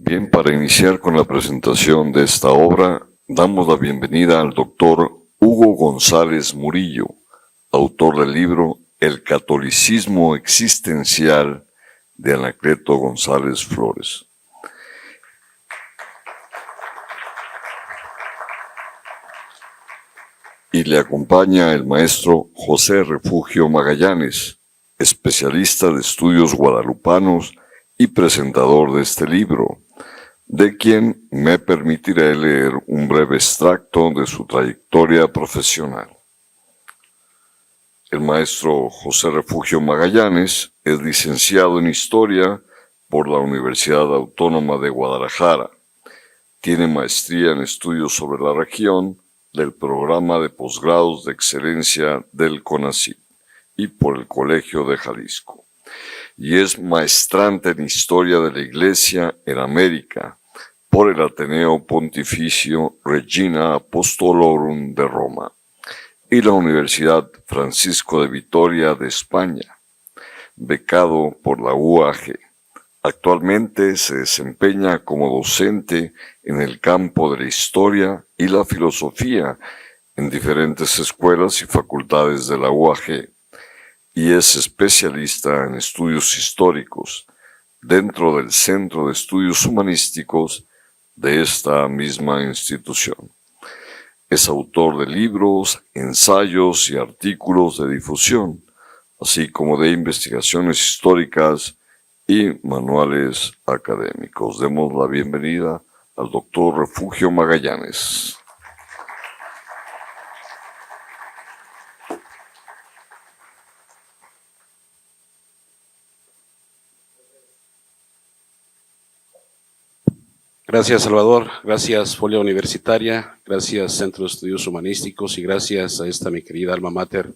Bien, para iniciar con la presentación de esta obra, damos la bienvenida al doctor Hugo González Murillo, autor del libro El catolicismo existencial de Anacleto González Flores. Y le acompaña el maestro José Refugio Magallanes, especialista de estudios guadalupanos y presentador de este libro, de quien me permitiré leer un breve extracto de su trayectoria profesional. El maestro José Refugio Magallanes es licenciado en Historia por la Universidad Autónoma de Guadalajara. Tiene maestría en estudios sobre la región del Programa de Posgrados de Excelencia del CONACYT y por el Colegio de Jalisco. Y es maestrante en Historia de la Iglesia en América por el Ateneo Pontificio Regina Apostolorum de Roma y la Universidad Francisco de Vitoria de España, becado por la UAG. Actualmente se desempeña como docente en el campo de la historia y la filosofía en diferentes escuelas y facultades de la UAG y es especialista en estudios históricos dentro del Centro de Estudios Humanísticos de esta misma institución. Es autor de libros, ensayos y artículos de difusión, así como de investigaciones históricas y manuales académicos. Demos la bienvenida al doctor Refugio Magallanes. Gracias, Salvador. Gracias, Folia Universitaria. Gracias, Centro de Estudios Humanísticos. Y gracias a esta mi querida alma mater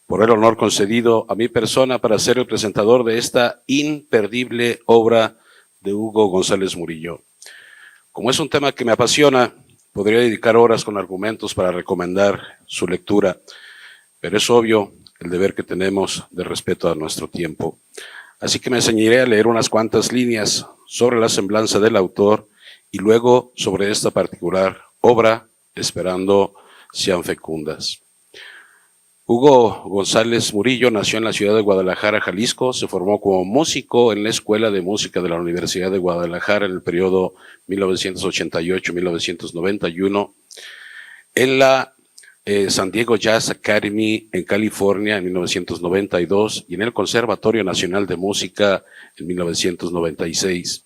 por el honor concedido a mi persona para ser el presentador de esta imperdible obra de Hugo González Murillo. Como es un tema que me apasiona, podría dedicar horas con argumentos para recomendar su lectura, pero es obvio el deber que tenemos de respeto a nuestro tiempo. Así que me enseñaré a leer unas cuantas líneas sobre la semblanza del autor y luego sobre esta particular obra, esperando sean fecundas. Hugo González Murillo nació en la ciudad de Guadalajara, Jalisco. Se formó como músico en la Escuela de Música de la Universidad de Guadalajara en el periodo 1988-1991, en la San Diego Jazz Academy en California en 1992 y en el Conservatorio Nacional de Música en 1996.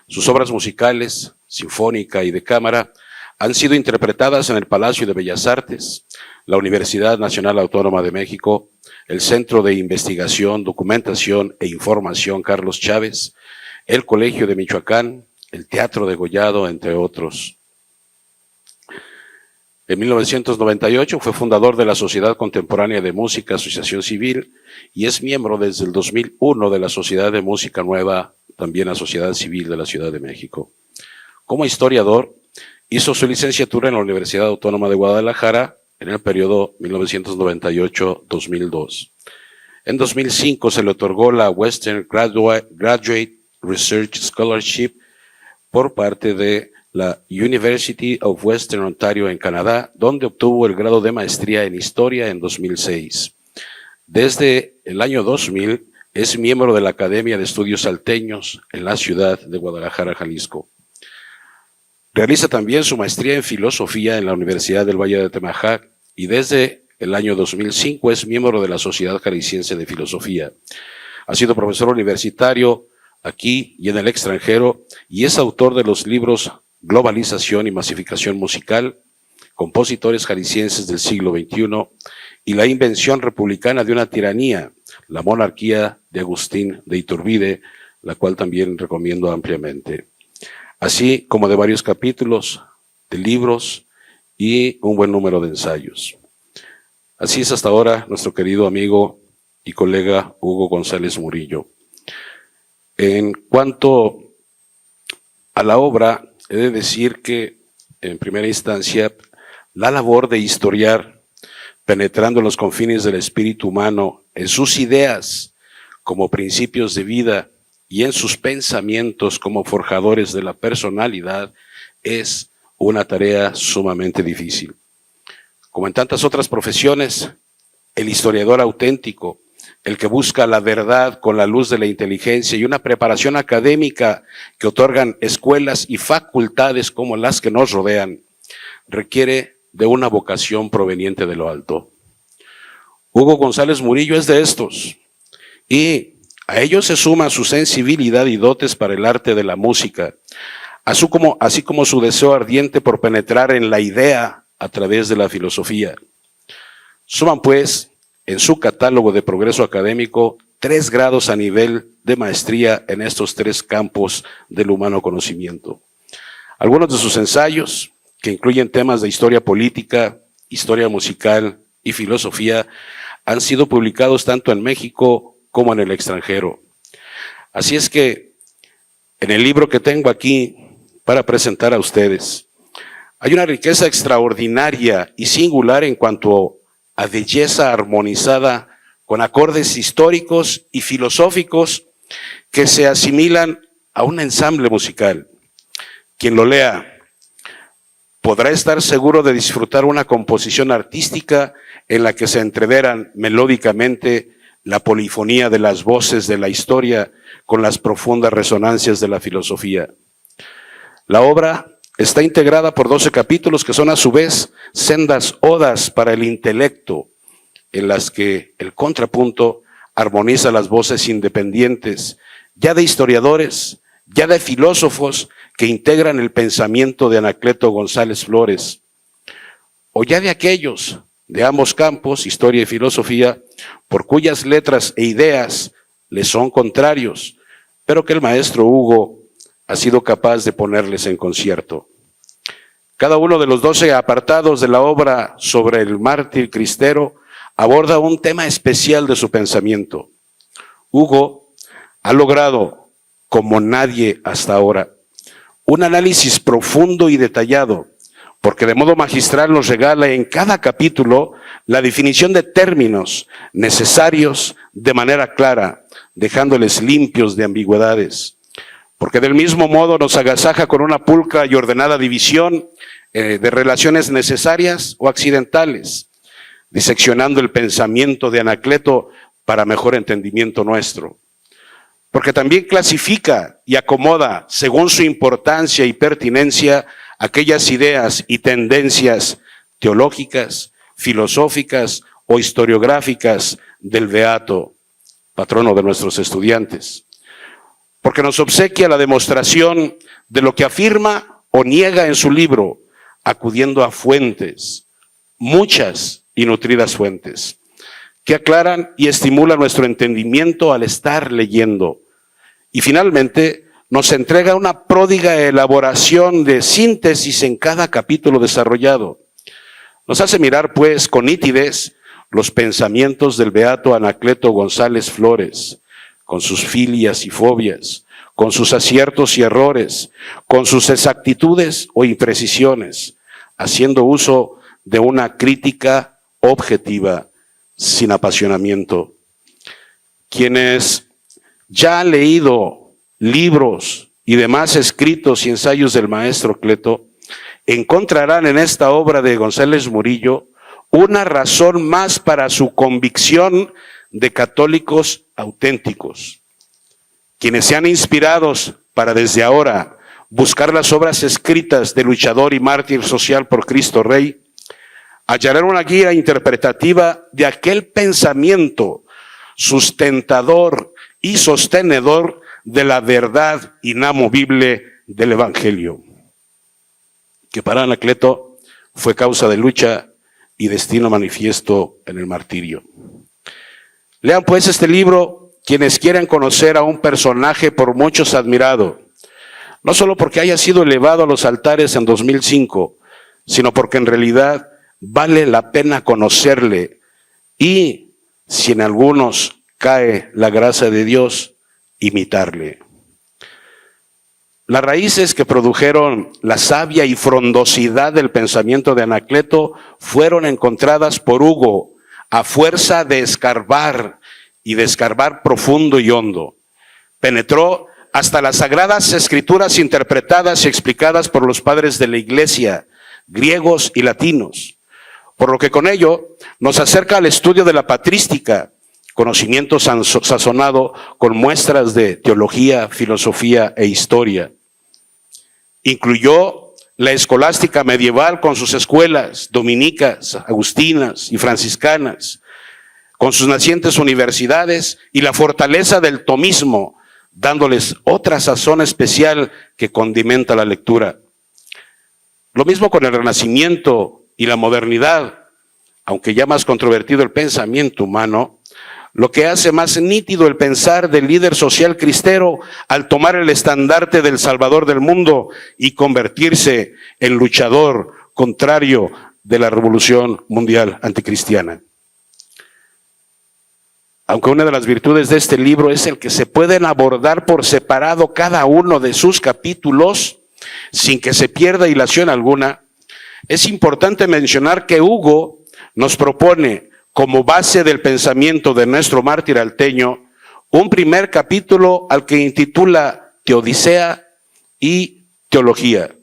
Sus obras musicales, sinfónica y de cámara, han sido interpretadas en el Palacio de Bellas Artes, la Universidad Nacional Autónoma de México, el Centro de Investigación, Documentación e Información Carlos Chávez, el Colegio de Michoacán, el Teatro Degollado, entre otros. En 1998 fue fundador de la Sociedad Contemporánea de Música, Asociación Civil, y es miembro desde el 2001 de la Sociedad de Música Nueva, también la Sociedad Civil de la Ciudad de México. Como historiador, hizo su licenciatura en la Universidad Autónoma de Guadalajara en el periodo 1998-2002. En 2005 se le otorgó la Western Graduate Research Scholarship por parte de la University of Western Ontario en Canadá, donde obtuvo el grado de maestría en Historia en 2006. Desde el año 2000 es miembro de la Academia de Estudios Salteños en la ciudad de Guadalajara, Jalisco. Realiza también su maestría en Filosofía en la Universidad del Valle de Temajac y desde el año 2005 es miembro de la Sociedad Jalisciense de Filosofía. Ha sido profesor universitario aquí y en el extranjero y es autor de los libros Globalización y Masificación Musical, Compositores Jaliscienses del siglo XXI y La Invención Republicana de una Tiranía, la Monarquía de Agustín de Iturbide, la cual también recomiendo ampliamente, así como de varios capítulos de libros y un buen número de ensayos. Así es hasta ahora nuestro querido amigo y colega Hugo González Murillo. En cuanto a la obra, he de decir que, en primera instancia, la labor de historiar, penetrando los confines del espíritu humano en sus ideas como principios de vida y en sus pensamientos como forjadores de la personalidad es una tarea sumamente difícil. Como en tantas otras profesiones, el historiador auténtico, el que busca la verdad con la luz de la inteligencia y una preparación académica que otorgan escuelas y facultades como las que nos rodean, requiere de una vocación proveniente de lo alto. Hugo González Murillo es de estos, y a ello se suma su sensibilidad y dotes para el arte de la música, así como su deseo ardiente por penetrar en la idea a través de la filosofía. Suman, pues, en su catálogo de progreso académico 3 grados a nivel de maestría en estos 3 campos del humano conocimiento. Algunos de sus ensayos, que incluyen temas de historia política, historia musical y filosofía, han sido publicados tanto en México como en el extranjero. Así es que, en el libro que tengo aquí para presentar a ustedes, hay una riqueza extraordinaria y singular en cuanto a belleza armonizada con acordes históricos y filosóficos que se asimilan a un ensamble musical. Quien lo lea podrá estar seguro de disfrutar una composición artística en la que se entreveran melódicamente la polifonía de las voces de la historia con las profundas resonancias de la filosofía. La obra está integrada por 12 capítulos que son a su vez sendas odas para el intelecto, en las que el contrapunto armoniza las voces independientes, ya de historiadores, ya de filósofos que integran el pensamiento de Anacleto González Flores, o ya de aquellos de ambos campos, historia y filosofía, por cuyas letras e ideas les son contrarios, pero que el maestro Hugo ha sido capaz de ponerles en concierto. Cada uno de los 12 apartados de la obra sobre el mártir cristero aborda un tema especial de su pensamiento. Hugo ha logrado, como nadie hasta ahora, un análisis profundo y detallado, porque de modo magistral nos regala en cada capítulo la definición de términos necesarios de manera clara, dejándoles limpios de ambigüedades. Porque del mismo modo nos agasaja con una pulcra y ordenada división de relaciones necesarias o accidentales, diseccionando el pensamiento de Anacleto para mejor entendimiento nuestro. Porque también clasifica y acomoda, según su importancia y pertinencia, aquellas ideas y tendencias teológicas, filosóficas o historiográficas del beato, patrono de nuestros estudiantes. Porque nos obsequia la demostración de lo que afirma o niega en su libro, acudiendo a fuentes, muchas y nutridas fuentes, que aclaran y estimulan nuestro entendimiento al estar leyendo. Y finalmente nos entrega una pródiga elaboración de síntesis en cada capítulo desarrollado. Nos hace mirar, pues, con nitidez los pensamientos del beato Anacleto González Flores, con sus filias y fobias, con sus aciertos y errores, con sus exactitudes o imprecisiones, haciendo uso de una crítica objetiva, sin apasionamiento. Quienes ya han leído libros y demás escritos y ensayos del maestro Cleto, encontrarán en esta obra de González Murillo una razón más para su convicción de católicos auténticos. Quienes sean inspirados para desde ahora buscar las obras escritas de luchador y mártir social por Cristo Rey, hallarán una guía interpretativa de aquel pensamiento sustentador y sostenedor de la verdad inamovible del Evangelio, que para Anacleto fue causa de lucha y destino manifiesto en el martirio. Lean pues este libro quienes quieran conocer a un personaje por muchos admirado, no solo porque haya sido elevado a los altares en 2005, sino porque en realidad vale la pena conocerle y, si en algunos cae la gracia de Dios, imitarle. Las raíces que produjeron la savia y frondosidad del pensamiento de Anacleto fueron encontradas por Hugo a fuerza de escarbar y de escarbar profundo y hondo. Penetró hasta las Sagradas Escrituras interpretadas y explicadas por los padres de la Iglesia, griegos y latinos, por lo que con ello nos acerca al estudio de la patrística, conocimiento sazonado con muestras de teología, filosofía e historia. Incluyó la escolástica medieval con sus escuelas dominicas, agustinas y franciscanas, con sus nacientes universidades y la fortaleza del tomismo, dándoles otra sazón especial que condimenta la lectura. Lo mismo con el Renacimiento y la modernidad, aunque ya más controvertido el pensamiento humano, lo que hace más nítido el pensar del líder social cristero al tomar el estandarte del Salvador del mundo y convertirse en luchador contrario de la revolución mundial anticristiana. Aunque una de las virtudes de este libro es el que se pueden abordar por separado cada uno de sus capítulos sin que se pierda hilación alguna, es importante mencionar que Hugo nos propone como base del pensamiento de nuestro mártir alteño un primer capítulo al que intitula Teodicea y Teología.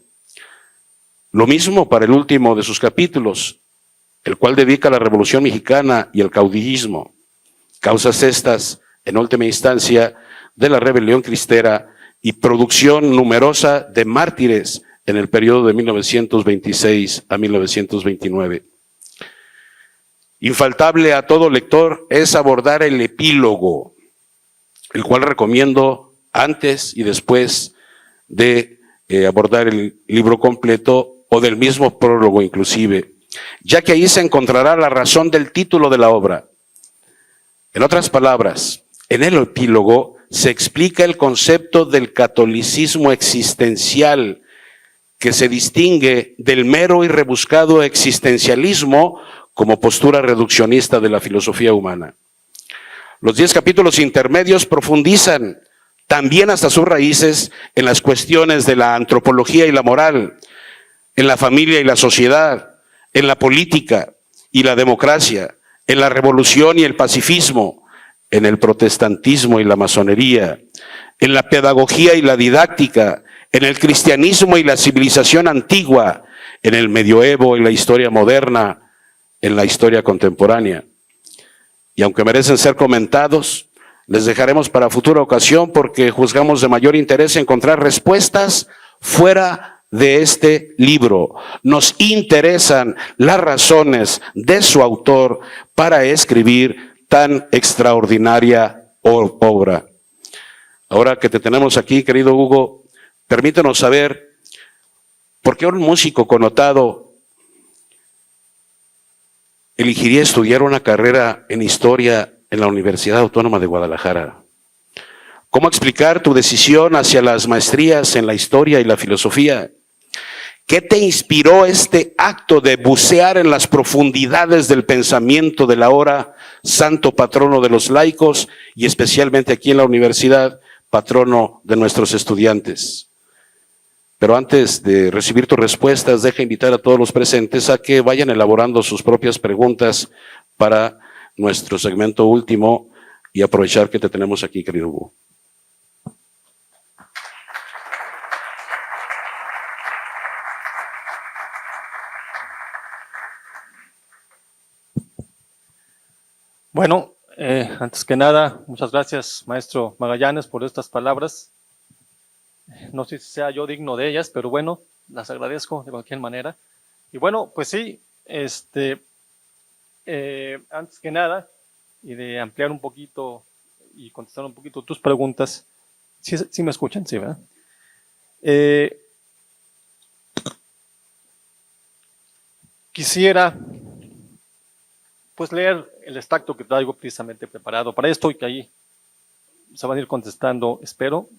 Lo mismo para el último de sus capítulos, el cual dedica a la Revolución Mexicana y el caudillismo, causas estas, en última instancia, de la rebelión cristera y producción numerosa de mártires en el periodo de 1926 a 1929. Infaltable a todo lector es abordar el epílogo, el cual recomiendo antes y después de abordar el libro completo o del mismo prólogo inclusive, ya que ahí se encontrará la razón del título de la obra. En otras palabras, en el epílogo se explica el concepto del catolicismo existencial, que se distingue del mero y rebuscado existencialismo como postura reduccionista de la filosofía humana. Los 10 capítulos intermedios profundizan también hasta sus raíces en las cuestiones de la antropología y la moral, en la familia y la sociedad, en la política y la democracia, en la revolución y el pacifismo, en el protestantismo y la masonería, en la pedagogía y la didáctica, en el cristianismo y la civilización antigua, en el medioevo y la historia moderna, en la historia contemporánea. Y aunque merecen ser comentados, les dejaremos para futura ocasión porque juzgamos de mayor interés encontrar respuestas fuera de este libro. Nos interesan las razones de su autor para escribir tan extraordinaria obra. Ahora que te tenemos aquí, querido Hugo, permítanos saber por qué un músico connotado elegiría estudiar una carrera en historia en la Universidad Autónoma de Guadalajara. ¿Cómo explicar tu decisión hacia las maestrías en la historia y la filosofía? ¿Qué te inspiró este acto de bucear en las profundidades del pensamiento del ahora santo patrono de los laicos y especialmente aquí en la universidad, patrono de nuestros estudiantes? Pero antes de recibir tus respuestas, deja invitar a todos los presentes a que vayan elaborando sus propias preguntas para nuestro segmento último y aprovechar que te tenemos aquí, querido Hugo. Bueno, antes que nada, muchas gracias, maestro Magallanes, por estas palabras. No sé si sea yo digno de ellas, pero bueno, las agradezco de cualquier manera. Y bueno, pues sí, antes que nada, y de ampliar un poquito y contestar un poquito tus preguntas, sí me escuchan, sí, ¿verdad? Quisiera pues leer el extracto que traigo precisamente preparado para esto y que ahí se van a ir contestando, espero,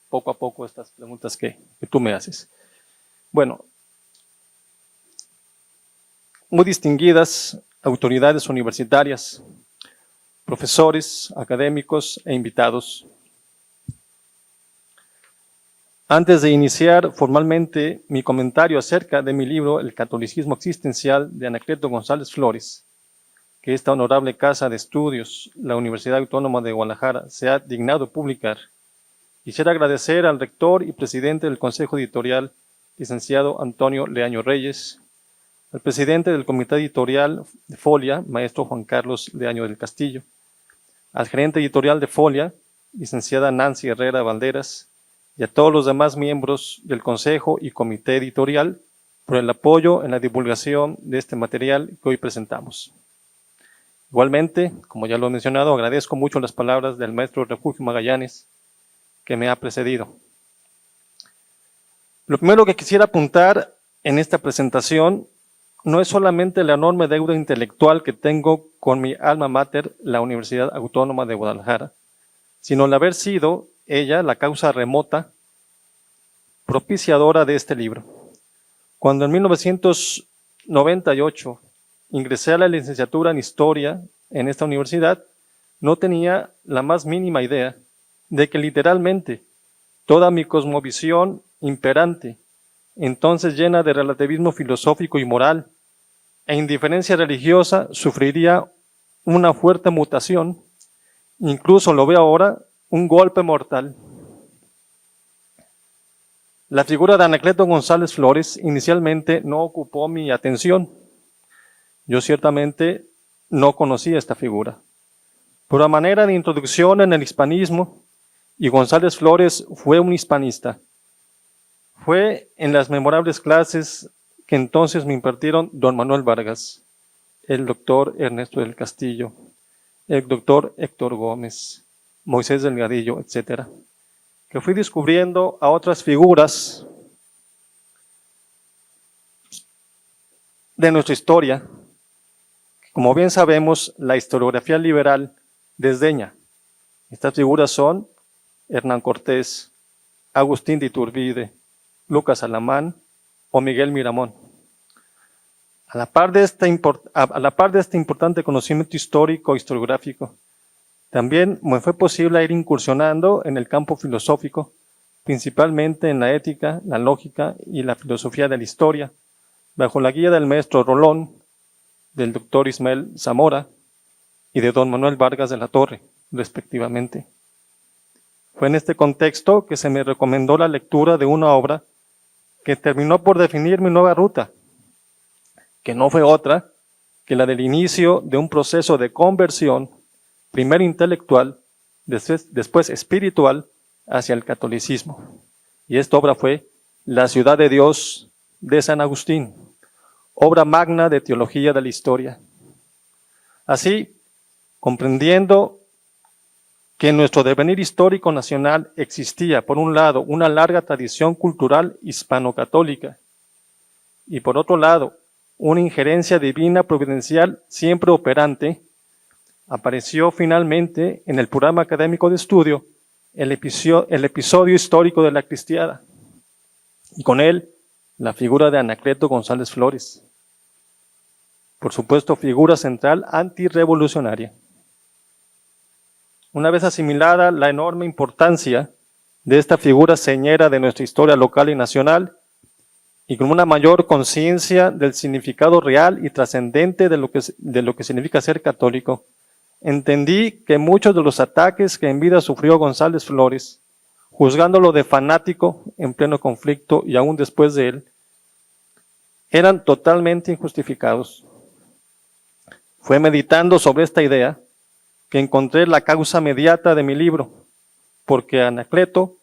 poco a poco estas preguntas que tú me haces. Bueno, muy distinguidas autoridades universitarias, profesores, académicos e invitados. Antes de iniciar formalmente mi comentario acerca de mi libro El catolicismo existencial de Anacleto González Flores, que esta honorable casa de estudios, la Universidad Autónoma de Guadalajara, se ha dignado publicar, Quisiera agradecer al rector y presidente del Consejo Editorial, licenciado Antonio Leaño Reyes, al presidente del Comité Editorial de Folia, maestro Juan Carlos Leaño del Castillo, al gerente editorial de Folia, licenciada Nancy Herrera Valderas, y a todos los demás miembros del Consejo y Comité Editorial por el apoyo en la divulgación de este material que hoy presentamos. Igualmente, como ya lo he mencionado, agradezco mucho las palabras del maestro Refugio Magallanes, que me ha precedido. Lo primero que quisiera apuntar en esta presentación no es solamente la enorme deuda intelectual que tengo con mi alma mater, la Universidad Autónoma de Guadalajara, sino el haber sido ella la causa remota propiciadora de este libro. Cuando en 1998 ingresé a la licenciatura en Historia en esta universidad, no tenía la más mínima idea de que literalmente toda mi cosmovisión imperante, entonces llena de relativismo filosófico y moral e indiferencia religiosa, sufriría una fuerte mutación, incluso lo veo ahora, un golpe mortal. La figura de Anacleto González Flores inicialmente no ocupó mi atención. Yo ciertamente no conocía esta figura. Por la manera de introducción en el hispanismo, y González Flores fue un hispanista. Fue en las memorables clases que entonces me impartieron don Manuel Vargas, el doctor Ernesto del Castillo, el doctor Héctor Gómez, Moisés Delgadillo, etc., que fui descubriendo a otras figuras de nuestra historia. Como bien sabemos, la historiografía liberal desdeña. Estas figuras son Hernán Cortés, Agustín de Iturbide, Lucas Alamán o Miguel Miramón. A la par de este importante conocimiento histórico e historiográfico, también me fue posible ir incursionando en el campo filosófico, principalmente en la ética, la lógica y la filosofía de la historia, bajo la guía del maestro Rolón, del doctor Ismael Zamora y de don Manuel Vargas de la Torre, respectivamente. Fue en este contexto que se me recomendó la lectura de una obra que terminó por definir mi nueva ruta, que no fue otra que la del inicio de un proceso de conversión, primero intelectual, después espiritual, hacia el catolicismo. Y esta obra fue La ciudad de Dios de San Agustín, obra magna de teología de la historia. Así, comprendiendo que en nuestro devenir histórico nacional existía, por un lado, una larga tradición cultural hispano-católica, y por otro lado, una injerencia divina providencial siempre operante, apareció finalmente en el programa académico de estudio el episodio histórico de la cristiada, y con él la figura de Anacleto González Flores, por supuesto figura central antirrevolucionaria. Una vez asimilada la enorme importancia de esta figura señera de nuestra historia local y nacional, y con una mayor conciencia del significado real y trascendente de lo que significa ser católico, entendí que muchos de los ataques que en vida sufrió González Flores, juzgándolo de fanático en pleno conflicto y aún después de él, eran totalmente injustificados. Fue meditando sobre esta idea que encontré la causa mediata de mi libro, porque Anacleto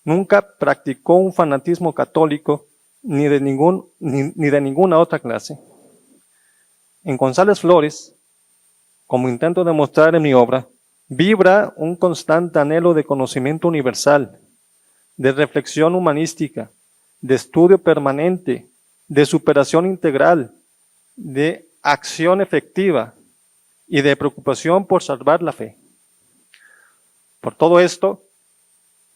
nunca practicó un fanatismo católico ni de ninguna otra clase. En González Flores, como intento demostrar en mi obra, vibra un constante anhelo de conocimiento universal, de reflexión humanística, de estudio permanente, de superación integral, de acción efectiva y de preocupación por salvar la fe. Por todo esto,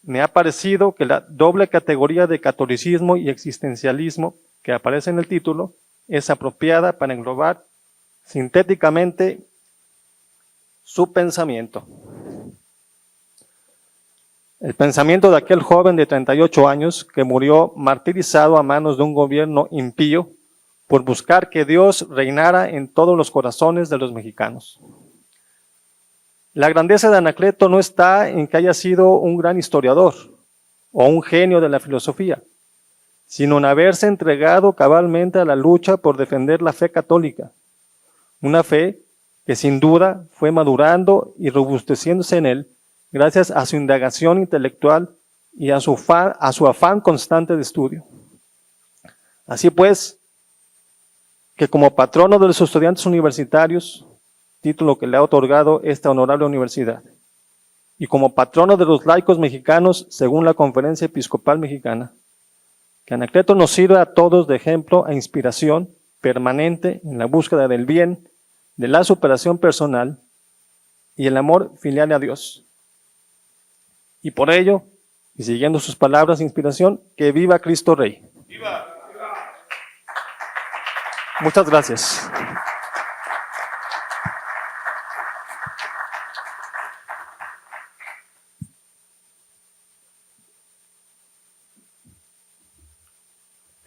me ha parecido que la doble categoría de catolicismo y existencialismo que aparece en el título es apropiada para englobar sintéticamente su pensamiento. El pensamiento de aquel joven de 38 años que murió martirizado a manos de un gobierno impío por buscar que Dios reinara en todos los corazones de los mexicanos. La grandeza de Anacleto no está en que haya sido un gran historiador o un genio de la filosofía, sino en haberse entregado cabalmente a la lucha por defender la fe católica, una fe que sin duda fue madurando y robusteciéndose en él gracias a su indagación intelectual y a su afán constante de estudio. Así pues, que como patrono de los estudiantes universitarios, título que le ha otorgado esta honorable universidad, y como patrono de los laicos mexicanos, según la Conferencia Episcopal Mexicana, que Anacleto nos sirva a todos de ejemplo e inspiración permanente en la búsqueda del bien, de la superación personal y el amor filial a Dios. Y por ello, y siguiendo sus palabras de inspiración, que viva Cristo Rey. ¡Viva! Muchas gracias.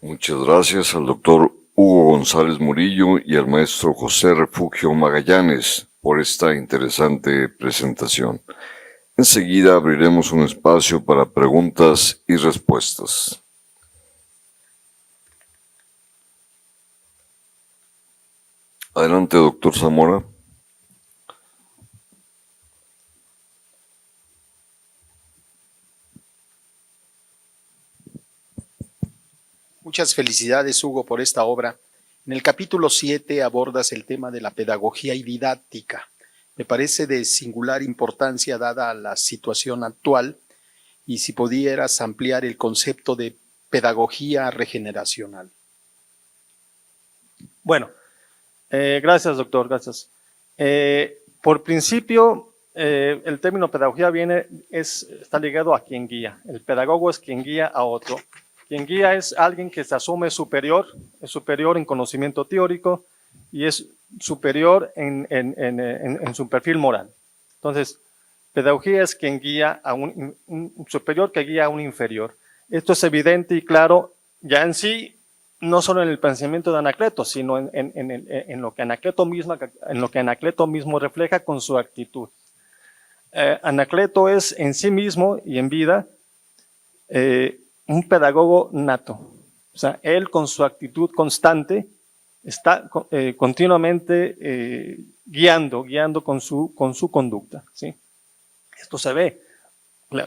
Muchas gracias al doctor Hugo González Murillo y al maestro José Refugio Magallanes por esta interesante presentación. Enseguida abriremos un espacio para preguntas y respuestas. Adelante, doctor Zamora. Muchas felicidades, Hugo, por esta obra. En el capítulo 7 abordas el tema de la pedagogía y didáctica. Me parece de singular importancia dada la situación actual y si pudieras ampliar el concepto de pedagogía regeneracional. Bueno, gracias, doctor, gracias. Por principio, el término pedagogía está ligado a quien guía. El pedagogo es quien guía a otro. Quien guía es alguien que se asume superior, es superior en conocimiento teórico y es superior en su perfil moral. Entonces, pedagogía es quien guía a un superior que guía a un inferior. Esto es evidente y claro ya en sí, no solo en el pensamiento de Anacleto, sino en lo que Anacleto mismo refleja con su actitud. Anacleto es en sí mismo y en vida un pedagogo nato. O sea, él con su actitud constante está continuamente guiando con su conducta, ¿sí? Esto se ve.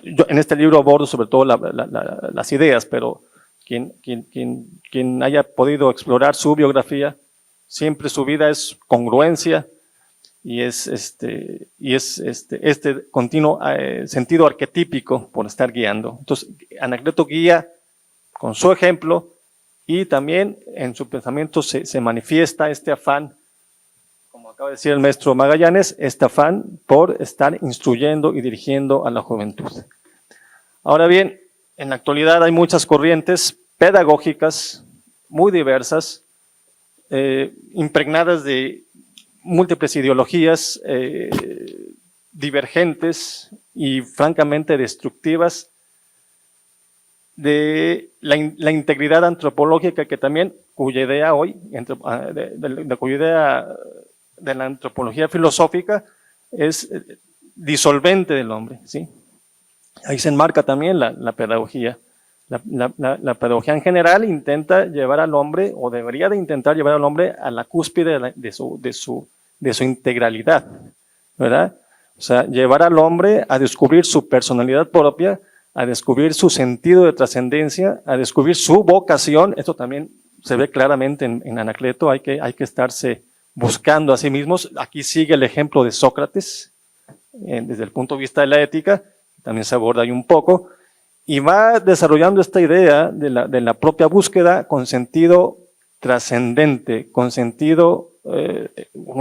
Yo en este libro abordo sobre todo las ideas, pero quien haya podido explorar su biografía, siempre su vida es congruencia y es este continuo sentido arquetípico por estar guiando. Entonces, Anacleto guía con su ejemplo y también en su pensamiento se manifiesta este afán, como acaba de decir el maestro Magallanes, este afán por estar instruyendo y dirigiendo a la juventud. Ahora bien, en la actualidad hay muchas corrientes pedagógicas muy diversas, impregnadas de múltiples ideologías divergentes y francamente destructivas de la integridad antropológica que también, cuya idea hoy, cuya idea de la antropología filosófica es disolvente del hombre, ¿sí? Ahí se enmarca también la pedagogía. La pedagogía en general intenta llevar al hombre, o debería de intentar llevar al hombre a la cúspide de su integralidad, ¿verdad? O sea, llevar al hombre a descubrir su personalidad propia, a descubrir su sentido de trascendencia, a descubrir su vocación. Esto también se ve claramente en Anacleto, hay que estarse buscando a sí mismos. Aquí sigue el ejemplo de Sócrates, desde el punto de vista de la ética, también se aborda ahí un poco, y va desarrollando esta idea de la propia búsqueda con sentido trascendente, con un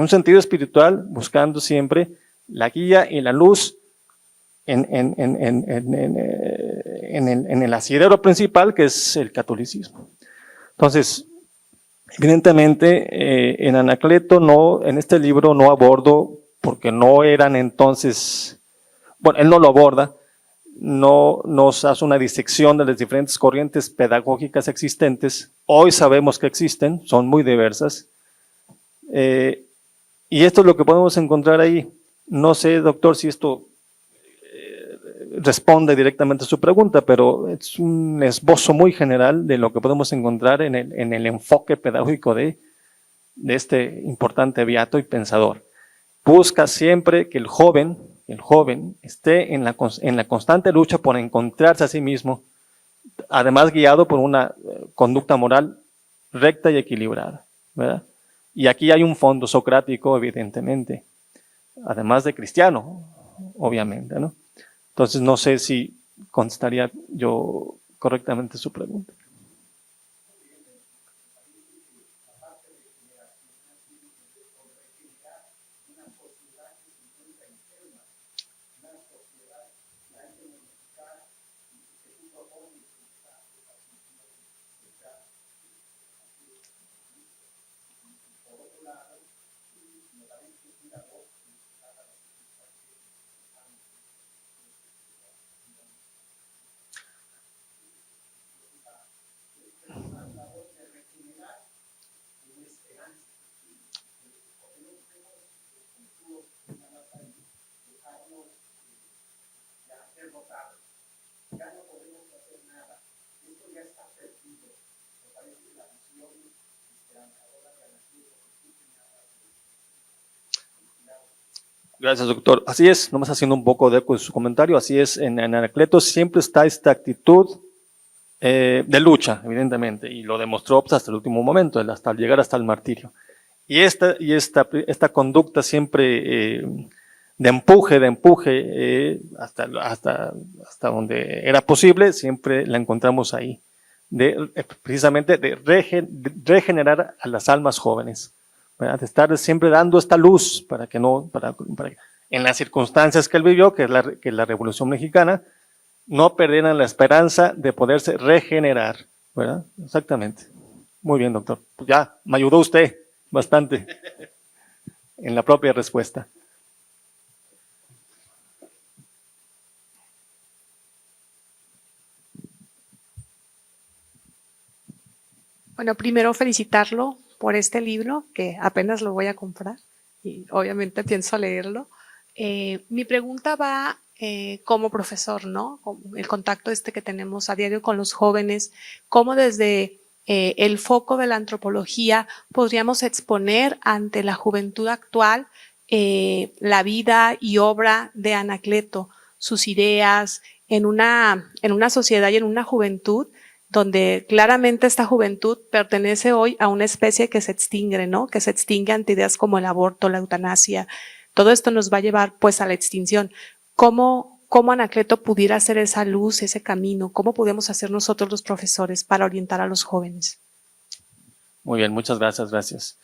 sentido espiritual, buscando siempre la guía y la luz en el asidero principal, que es el catolicismo. Entonces, evidentemente, en Anacleto en este libro no abordo, porque no eran entonces, bueno, él no lo aborda, no nos hace una disección de las diferentes corrientes pedagógicas existentes. Hoy sabemos que existen, son muy diversas, y esto es lo que podemos encontrar ahí. No sé, doctor, si esto responde directamente a su pregunta, pero es un esbozo muy general de lo que podemos encontrar en el enfoque pedagógico de este importante beato y pensador. Busca siempre que el joven esté en la constante lucha por encontrarse a sí mismo, además guiado por una conducta moral recta y equilibrada, ¿verdad? Y aquí hay un fondo socrático, evidentemente, además de cristiano, obviamente, ¿no? Entonces, no sé si contestaría yo correctamente su pregunta. Gracias, doctor. Así es, nomás haciendo un poco de eco de su comentario, así es, en Anacleto siempre está esta actitud de lucha, evidentemente, y lo demostró pues, hasta el último momento, hasta llegar hasta el martirio. Y esta conducta siempre de empuje, hasta donde era posible, siempre la encontramos ahí, precisamente de regenerar a las almas jóvenes, ¿verdad? De estar siempre dando esta luz para que en las circunstancias que él vivió, que es la Revolución Mexicana, no perdieran la esperanza de poderse regenerar, ¿verdad? Exactamente. Muy bien, doctor. Pues ya, me ayudó usted bastante en la propia respuesta. Bueno, primero felicitarlo por este libro, que apenas lo voy a comprar y obviamente pienso leerlo. Mi pregunta va como profesor, ¿no? Con el contacto que tenemos a diario con los jóvenes, cómo desde el foco de la antropología podríamos exponer ante la juventud actual la vida y obra de Anacleto, sus ideas en una sociedad y en una juventud donde claramente esta juventud pertenece hoy a una especie que se extingue, ¿no? Que se extingue ante ideas como el aborto, la eutanasia. Todo esto nos va a llevar pues a la extinción. ¿Cómo Anacleto pudiera hacer esa luz, ese camino? ¿Cómo podemos hacer nosotros los profesores para orientar a los jóvenes? Muy bien, muchas gracias.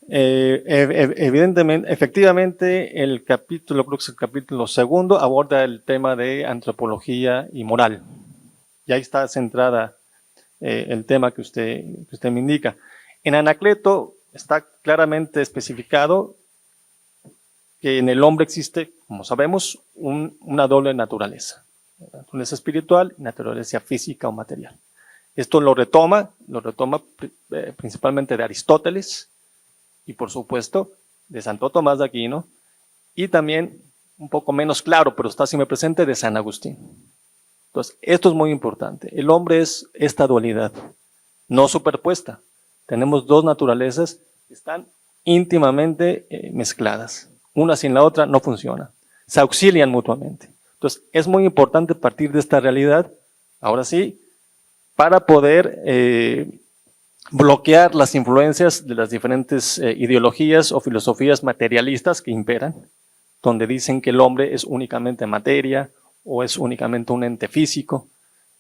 Evidentemente, efectivamente, el capítulo, creo que es el capítulo segundo, aborda el tema de antropología y moral. Y ahí está centrada el tema que usted me indica. En Anacleto está claramente especificado que en el hombre existe, como sabemos, una doble naturaleza. Naturaleza espiritual y naturaleza física o material. Esto lo retoma principalmente de Aristóteles y por supuesto de Santo Tomás de Aquino y también un poco menos claro, pero está siempre presente, de San Agustín. Entonces, esto es muy importante. El hombre es esta dualidad, no superpuesta. Tenemos dos naturalezas que están íntimamente mezcladas. Una sin la otra no funciona. Se auxilian mutuamente. Entonces, es muy importante partir de esta realidad, ahora sí, para poder bloquear las influencias de las diferentes ideologías o filosofías materialistas que imperan, donde dicen que el hombre es únicamente materia, o es únicamente un ente físico,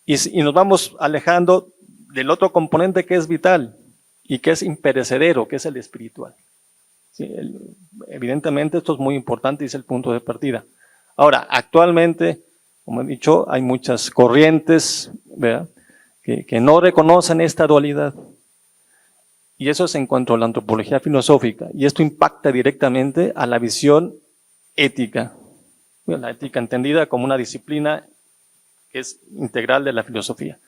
y nos vamos alejando del otro componente que es vital y que es imperecedero, que es el espiritual. Sí, evidentemente esto es muy importante y es el punto de partida. Ahora, actualmente, como he dicho, hay muchas corrientes, ¿verdad?, que no reconocen esta dualidad, y eso es en cuanto a la antropología filosófica, y esto impacta directamente a la visión ética. La ética entendida como una disciplina que es integral de la filosofía.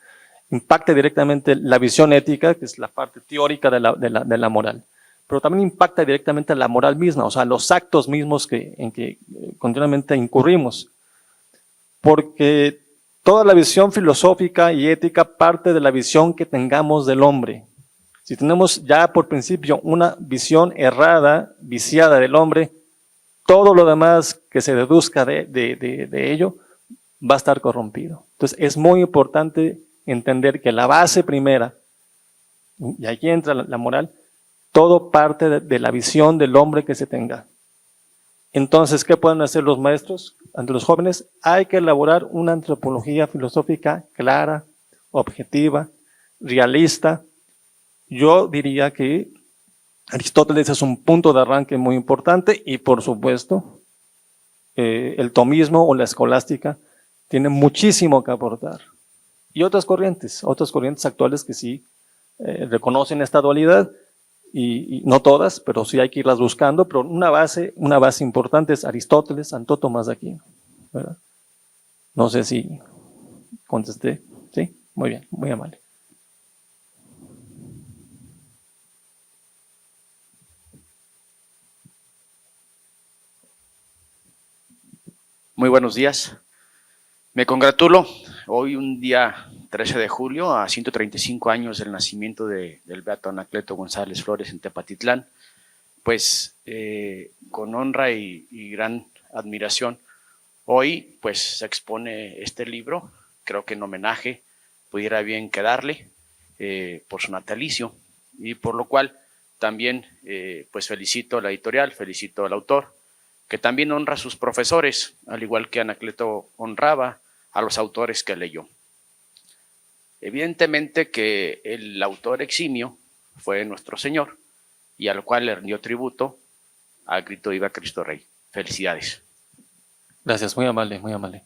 Impacta directamente la visión ética, que es la parte teórica de la moral. pero también impacta directamente la moral misma, o sea, los actos mismos en que continuamente incurrimos. Porque toda la visión filosófica y ética parte de la visión que tengamos del hombre. Si tenemos ya por principio una visión errada, viciada del hombre, todo lo demás que se deduzca de ello va a estar corrompido. Entonces es muy importante entender que la base primera, y aquí entra la moral, todo parte de la visión del hombre que se tenga. Entonces, ¿qué pueden hacer los maestros ante los jóvenes? Hay que elaborar una antropología filosófica clara, objetiva, realista. Yo diría que Aristóteles es un punto de arranque muy importante y, por supuesto, el tomismo o la escolástica tiene muchísimo que aportar. Y otras corrientes actuales que sí reconocen esta dualidad, y no todas, pero sí hay que irlas buscando, pero una base importante es Aristóteles, Santo Tomás de Aquino, ¿verdad? No sé si contesté, ¿sí? Muy bien, muy amable. Muy buenos días. Me congratulo. Hoy, un día 13 de julio, a 135 años del nacimiento del beato Anacleto González Flores en Tepatitlán, pues con honra y gran admiración, hoy pues se expone este libro, creo que en homenaje pudiera bien quedarle por su natalicio, y por lo cual también pues felicito a la editorial, felicito al autor, que también honra a sus profesores, al igual que Anacleto honraba a los autores que leyó. Evidentemente que el autor eximio fue nuestro Señor, y al cual le rindió tributo al grito Viva Cristo Rey. Felicidades. Gracias, muy amable, muy amable.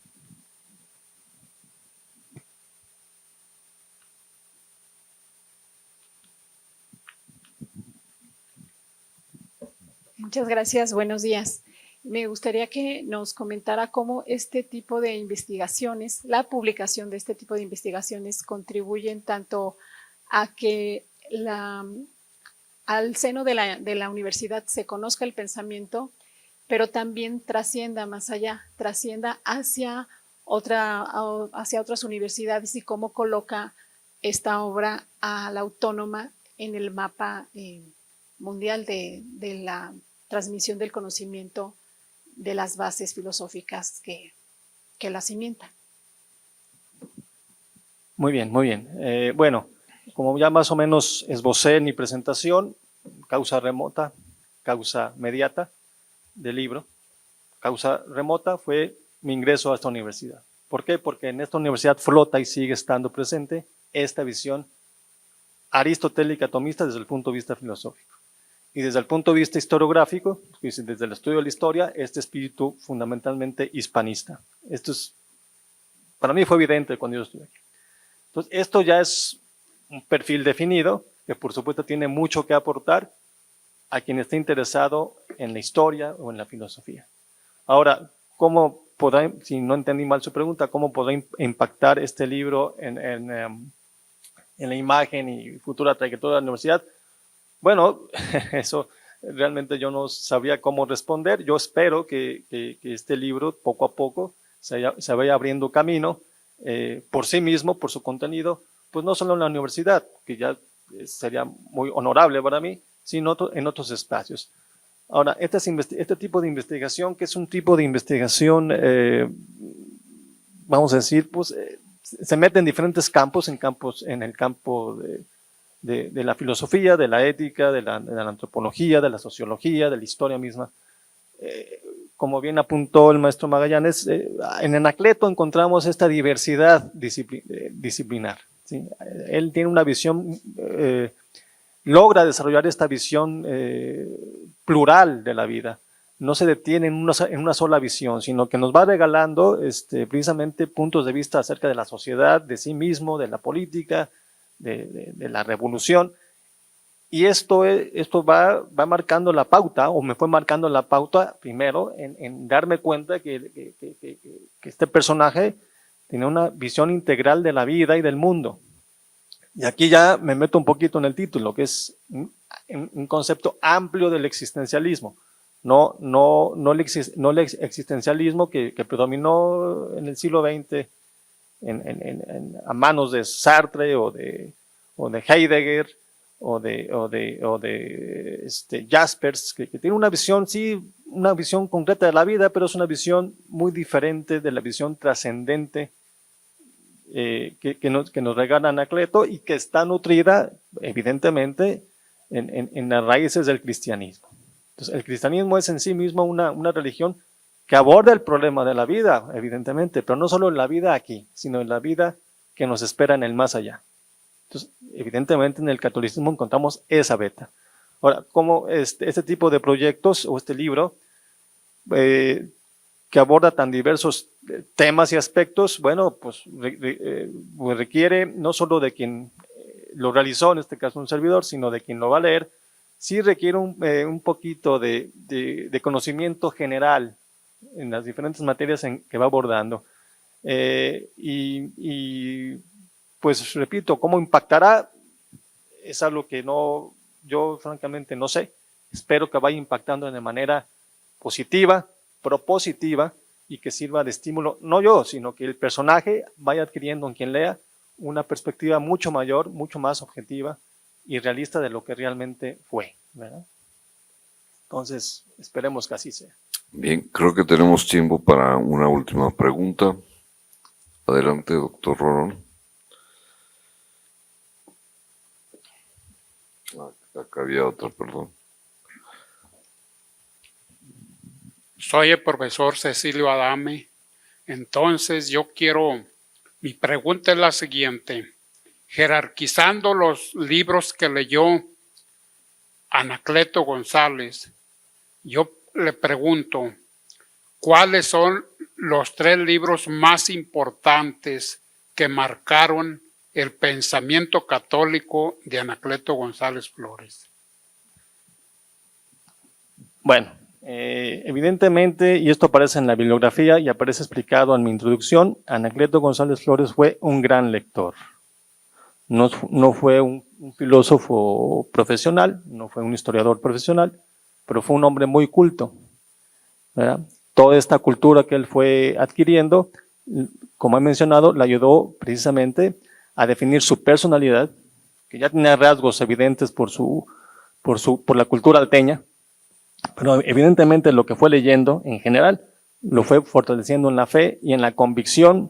Muchas gracias, buenos días. Me gustaría que nos comentara cómo este tipo de investigaciones, la publicación de este tipo de investigaciones contribuyen tanto a que al seno de la universidad se conozca el pensamiento, pero también trascienda más allá, trascienda hacia otras universidades, y cómo coloca esta obra a la Autónoma en el mapa mundial de la transmisión del conocimiento de las bases filosóficas que la cimientan. Muy bien, muy bien. Bueno, como ya más o menos esbocé en mi presentación, causa remota, causa mediata del libro. Causa remota fue mi ingreso a esta universidad. ¿Por qué? Porque en esta universidad flota y sigue estando presente esta visión aristotélica tomista desde el punto de vista filosófico. Y desde el punto de vista historiográfico, desde el estudio de la historia, este espíritu fundamentalmente hispanista. Esto es, para mí fue evidente cuando yo estuve aquí. Entonces, esto ya es un perfil definido, que por supuesto tiene mucho que aportar a quien esté interesado en la historia o en la filosofía. Ahora, ¿cómo podrá, si no entendí mal su pregunta, cómo podrá impactar este libro en la imagen y futura trayectoria de la universidad? Bueno, eso realmente yo no sabría cómo responder. Yo espero que este libro poco a poco se vaya abriendo camino por sí mismo, por su contenido, pues no solo en la universidad, que ya sería muy honorable para mí, sino en otros espacios. Ahora, este tipo de investigación, que es un tipo de investigación, vamos a decir, pues se mete en diferentes campos, en el campo de la filosofía, de la ética, de la antropología, de la sociología, de la historia misma. Como bien apuntó el maestro Magallanes, en Anacleto encontramos esta diversidad disciplinar, ¿sí? Él tiene una visión, logra desarrollar esta visión plural de la vida. No se detiene en una sola visión, sino que nos va regalando precisamente puntos de vista acerca de la sociedad, de sí mismo, de la política, de la revolución. Y esto va marcando la pauta, o me fue marcando la pauta primero en darme cuenta que este personaje tiene una visión integral de la vida y del mundo. Y aquí ya me meto un poquito en el título, que es un concepto amplio del existencialismo, no el existencialismo que predominó en el siglo XX a manos de Sartre o de Heidegger o de Jaspers, que tiene una visión, sí, una visión concreta de la vida, pero es una visión muy diferente de la visión trascendente que nos regala Anacleto y que está nutrida, evidentemente, en las raíces del cristianismo. Entonces, el cristianismo es en sí mismo una religión que aborda el problema de la vida, evidentemente, pero no solo en la vida aquí, sino en la vida que nos espera en el más allá. Entonces, evidentemente, en el catolicismo encontramos esa beta. Ahora, ¿cómo este tipo de proyectos o este libro que aborda tan diversos temas y aspectos, bueno, pues requiere no solo de quien lo realizó, en este caso un servidor, sino de quien lo va a leer, sí requiere un poquito de conocimiento general en las diferentes materias que va abordando. Pues repito, ¿cómo impactará? Es algo que yo francamente no sé. Espero que vaya impactando de manera positiva, propositiva, y que sirva de estímulo, no yo, sino que el personaje vaya adquiriendo en quien lea una perspectiva mucho mayor, mucho más objetiva y realista de lo que realmente fue, ¿verdad? Entonces, esperemos que así sea. Bien, creo que tenemos tiempo para una última pregunta. Adelante, doctor Rorón. Acá había otra, perdón. Soy el profesor Cecilio Adame. Entonces mi pregunta es la siguiente. Jerarquizando los libros que leyó Anacleto González, yo le pregunto, ¿cuáles son los 3 libros más importantes que marcaron el pensamiento católico de Anacleto González Flores? Bueno, evidentemente, y esto aparece en la bibliografía y aparece explicado en mi introducción, Anacleto González Flores fue un gran lector. No fue un filósofo profesional, no fue un historiador profesional, pero fue un hombre muy culto, ¿verdad? Toda esta cultura que él fue adquiriendo, como he mencionado, le ayudó precisamente a definir su personalidad, que ya tenía rasgos evidentes por la cultura alteña, pero evidentemente lo que fue leyendo en general lo fue fortaleciendo en la fe y en la convicción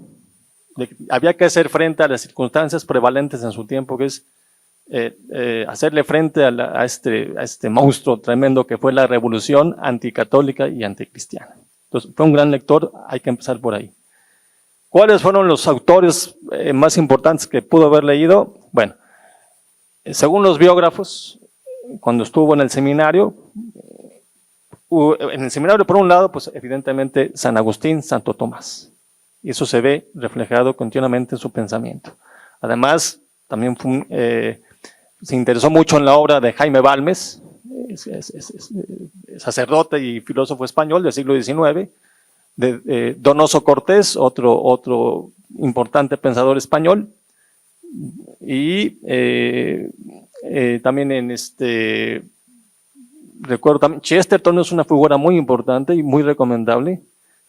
de que había que hacer frente a las circunstancias prevalentes en su tiempo, que es hacerle frente a este monstruo tremendo que fue la revolución anticatólica y anticristiana. Entonces, fue un gran lector, hay que empezar por ahí. ¿Cuáles fueron los autores más importantes que pudo haber leído? Bueno, según los biógrafos, cuando estuvo en el seminario por un lado, pues evidentemente San Agustín, Santo Tomás. Y eso se ve reflejado continuamente en su pensamiento. Además, también se interesó mucho en la obra de Jaime Balmes, sacerdote y filósofo español del siglo XIX, de Donoso Cortés, otro importante pensador español, y también recuerdo también, Chesterton es una figura muy importante y muy recomendable.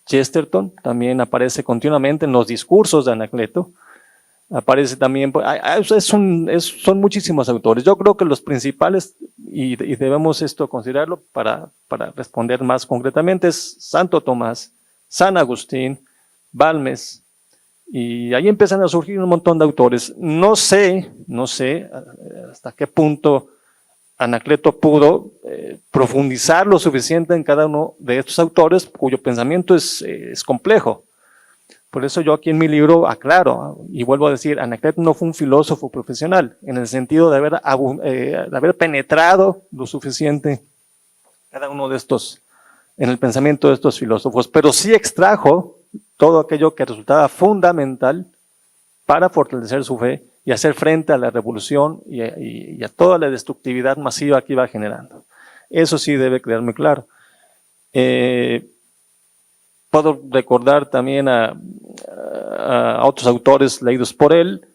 Chesterton también aparece continuamente en los discursos de Anacleto. Aparece también, son muchísimos autores. Yo creo que los principales, y debemos considerarlo para responder más concretamente, es Santo Tomás, San Agustín, Balmes, y ahí empiezan a surgir un montón de autores. No sé hasta qué punto Anacleto pudo profundizar lo suficiente en cada uno de estos autores, cuyo pensamiento es complejo. Por eso yo aquí en mi libro aclaro y vuelvo a decir, Anacleto no fue un filósofo profesional, en el sentido de haber penetrado lo suficiente cada uno de estos, en el pensamiento de estos filósofos, pero sí extrajo todo aquello que resultaba fundamental para fortalecer su fe y hacer frente a la revolución y a toda la destructividad masiva que iba generando. Eso sí debe quedarme claro. Puedo recordar también a otros autores leídos por él,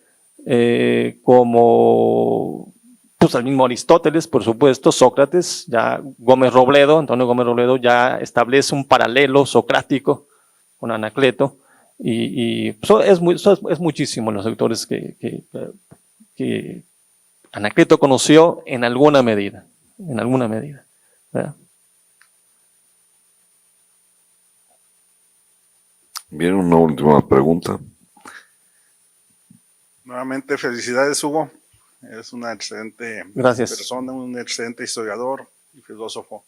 como pues al mismo Aristóteles, por supuesto, Sócrates, ya Antonio Gómez Robledo ya establece un paralelo socrático con Anacleto, y es muchísimo los autores que Anacleto conoció en alguna medida, ¿verdad? Bien, una última pregunta. Nuevamente, felicidades, Hugo. Eres una excelente Gracias. persona, un excelente historiador y filósofo.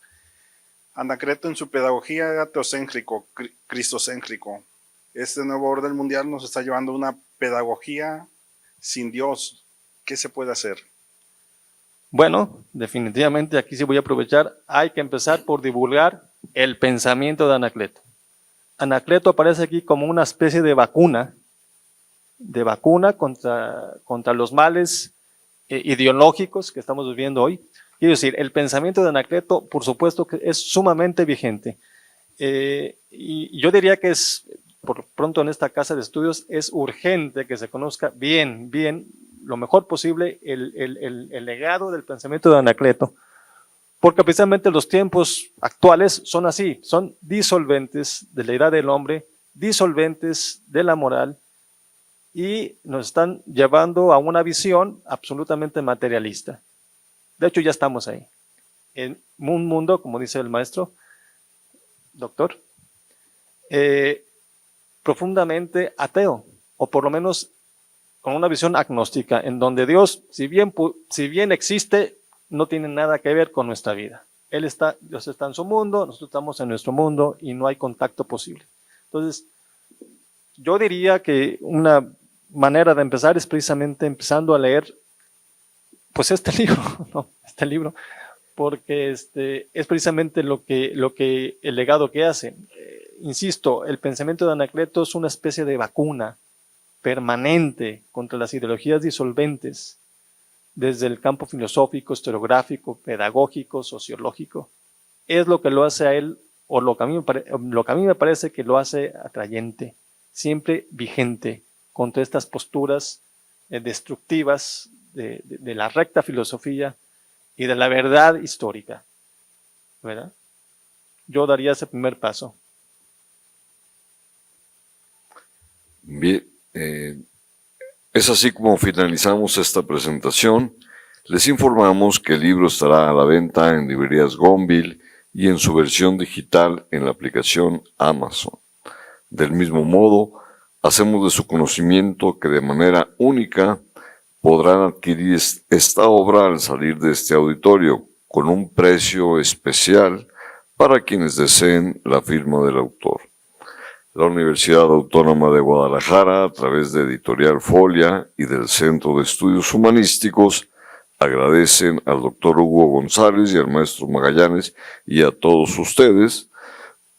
Anacleto en su pedagogía era teocéntrico, cristocéntrico. Este nuevo orden mundial nos está llevando a una pedagogía sin Dios. ¿Qué se puede hacer? Bueno, definitivamente aquí sí voy a aprovechar, hay que empezar por divulgar el pensamiento de Anacleto. Anacleto aparece aquí como una especie de vacuna contra los males ideológicos que estamos viviendo hoy. Quiero decir, el pensamiento de Anacleto, por supuesto que es sumamente vigente. Y yo diría que por pronto en esta casa de estudios, es urgente que se conozca bien, lo mejor posible el legado del pensamiento de Anacleto, porque precisamente los tiempos actuales son así, son disolventes de la edad del hombre, disolventes de la moral, y nos están llevando a una visión absolutamente materialista. De hecho, ya estamos ahí, en un mundo, como dice el maestro, doctor, profundamente ateo, o por lo menos con una visión agnóstica, en donde Dios, si bien existe, no tiene nada que ver con nuestra vida. Dios está en su mundo, nosotros estamos en nuestro mundo y no hay contacto posible. Entonces, yo diría que una manera de empezar es precisamente empezando a leer pues este libro, ¿no? Este libro, porque es precisamente lo que el legado que hace. Insisto, el pensamiento de Anacleto es una especie de vacuna permanente contra las ideologías disolventes desde el campo filosófico, historiográfico, pedagógico, sociológico. Es lo que lo hace a él, o lo que a mí me parece que lo hace atrayente, siempre vigente contra estas posturas destructivas de la recta filosofía y de la verdad histórica, ¿verdad? Yo daría ese primer paso. Bien, es así como finalizamos esta presentación. Les informamos que el libro estará a la venta en librerías Gonville y en su versión digital en la aplicación Amazon. Del mismo modo, hacemos de su conocimiento que de manera única podrán adquirir esta obra al salir de este auditorio con un precio especial para quienes deseen la firma del autor. La Universidad Autónoma de Guadalajara, a través de Editorial Folia y del Centro de Estudios Humanísticos, agradecen al doctor Hugo González y al maestro Magallanes y a todos ustedes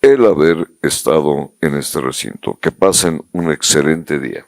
el haber estado en este recinto. Que pasen un excelente día.